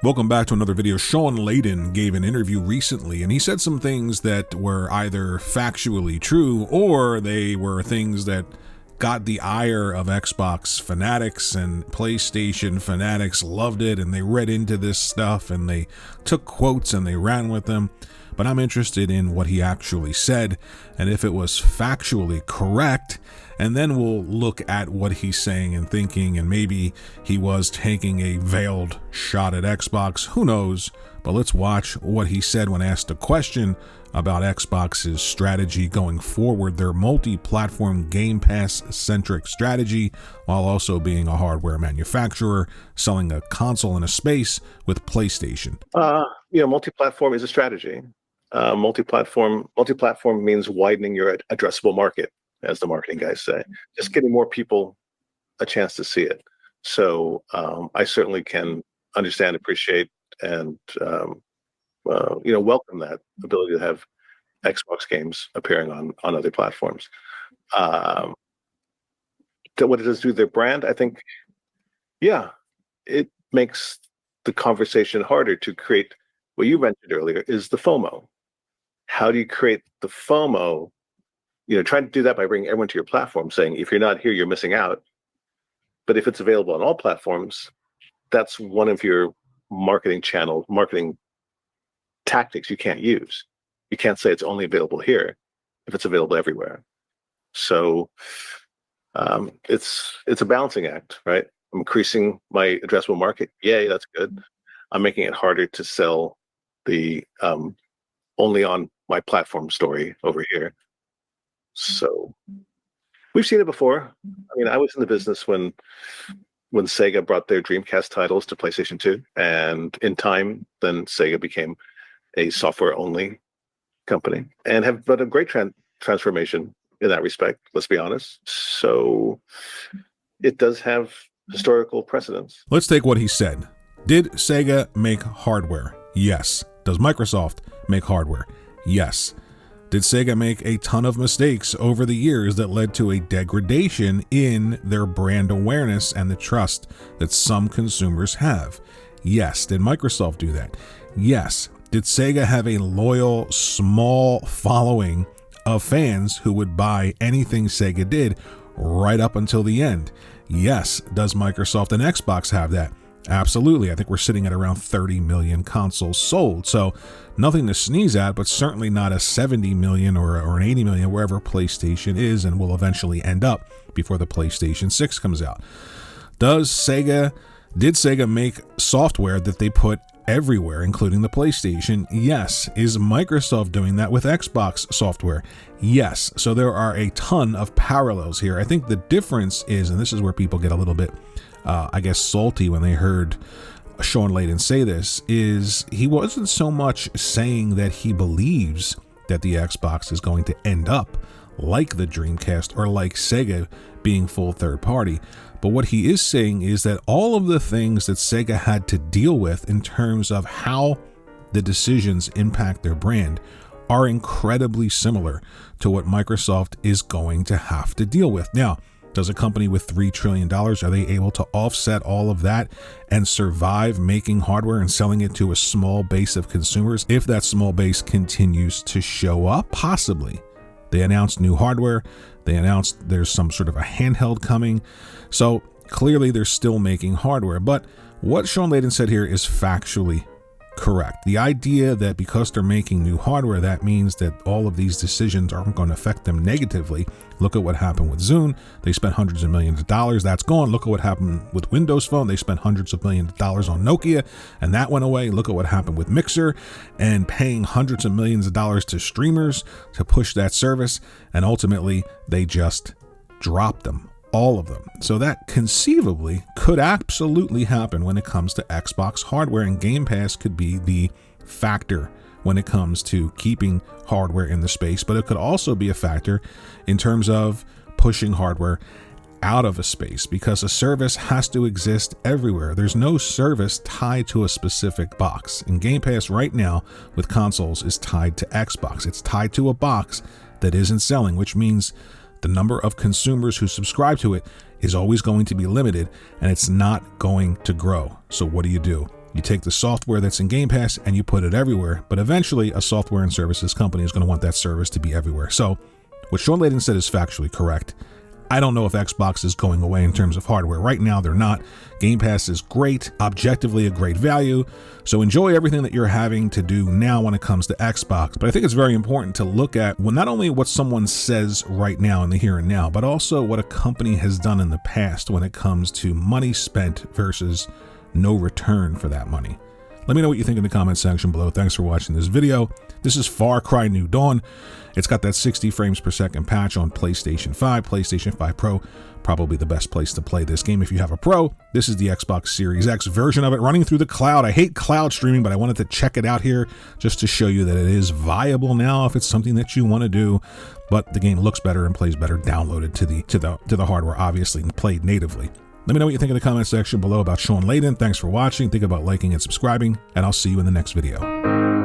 Welcome back to another video. Shawn Layden gave an interview recently, and he said some things that were either factually true or they were things that got the ire of Xbox fanatics, and PlayStation fanatics loved it, and they read into this stuff and they took quotes and they ran with them. But I'm interested in what he actually said and if it was factually correct, and then we'll look at what he's saying and thinking, and maybe he was taking a veiled shot at Xbox, who knows. But let's watch what he said when asked a question about Xbox's strategy going forward, their multi-platform Game Pass-centric strategy, while also being a hardware manufacturer, selling a console in a space with PlayStation. Multi-platform is a strategy. Multi-platform means widening your addressable market, as the marketing guys say, just getting more people a chance to see it. So I certainly can understand, appreciate, and welcome that ability to have Xbox games appearing on other platforms. What it does to their brand, I think, it makes the conversation harder to create. What you mentioned earlier is the FOMO. How do you create the FOMO? Trying to do that by bringing everyone to your platform, saying, if you're not here, you're missing out. But if it's available on all platforms, that's one of your marketing tactics you can't use. You can't say it's only available here if it's available everywhere. So it's a balancing act, right? I'm increasing my addressable market. Yay, that's good. I'm making it harder to sell the only on my platform story over here. So we've seen it before. I mean, I was in the business when Sega brought their Dreamcast titles to PlayStation 2, and in time, then Sega became a software-only company and have done a great transformation in that respect, let's be honest. So it does have historical precedence. Let's take what he said. Did Sega make hardware? Yes. Does Microsoft make hardware? Yes. Did Sega make a ton of mistakes over the years that led to a degradation in their brand awareness and the trust that some consumers have? Yes. Did Microsoft do that? Yes. Did Sega have a loyal, small following of fans who would buy anything Sega did right up until the end? Yes. Does Microsoft and Xbox have that? Absolutely. I think we're sitting at around 30 million consoles sold. So nothing to sneeze at, but certainly not a 70 million or an 80 million, wherever PlayStation is and will eventually end up before the PlayStation 6 comes out. Did Sega make software that they put everywhere, including the PlayStation? Yes. Is Microsoft doing that with Xbox software? Yes. So there are a ton of parallels here. I think the difference is, and this is where people get a little bit salty when they heard Shawn Layden say this, is he wasn't so much saying that he believes that the Xbox is going to end up like the Dreamcast or like Sega being full third party. But what he is saying is that all of the things that Sega had to deal with in terms of how the decisions impact their brand are incredibly similar to what Microsoft is going to have to deal with. Now, does a company with $3 trillion, are they able to offset all of that and survive making hardware and selling it to a small base of consumers if that small base continues to show up? Possibly. They announced new hardware. They announced there's some sort of a handheld coming. So clearly they're still making hardware. But what Shawn Layden said here is factually correct. The idea that because they're making new hardware, that means that all of these decisions aren't going to affect them negatively. Look at what happened with Zune. They spent hundreds of millions of dollars. That's gone. Look at what happened with Windows Phone. They spent hundreds of millions of dollars on Nokia, and that went away. Look at what happened with Mixer and paying hundreds of millions of dollars to streamers to push that service, and ultimately they just dropped them. All of them. So that conceivably could absolutely happen when it comes to Xbox hardware, and Game Pass could be the factor when it comes to keeping hardware in the space, but it could also be a factor in terms of pushing hardware out of a space, because a service has to exist everywhere. There's no service tied to a specific box. And Game Pass right now with consoles is tied to Xbox. It's tied to a box that isn't selling, which means the number of consumers who subscribe to it is always going to be limited, and it's not going to grow. So what do? You take the software that's in Game Pass and you put it everywhere, but eventually a software and services company is going to want that service to be everywhere. So what Shawn Layden said is factually correct. I don't know if Xbox is going away in terms of hardware. Right now, they're not. Game Pass is great, objectively a great value. So enjoy everything that you're having to do now when it comes to Xbox. But I think it's very important to look at, well, not only what someone says right now in the here and now, but also what a company has done in the past when it comes to money spent versus no return for that money. Let me know what you think in the comment section below. Thanks for watching this video. This is Far Cry New Dawn. It's got that 60 frames per second patch on PlayStation 5, PlayStation 5 Pro, probably the best place to play this game if you have a Pro. This is the Xbox Series X version of it running through the cloud. I hate cloud streaming, but I wanted to check it out here just to show you that it is viable now if it's something that you want to do. But the game looks better and plays better downloaded to the hardware, obviously, and played natively. Let me know what you think in the comment section below about Shawn Layden. Thanks for watching. Think about liking and subscribing, and I'll see you in the next video.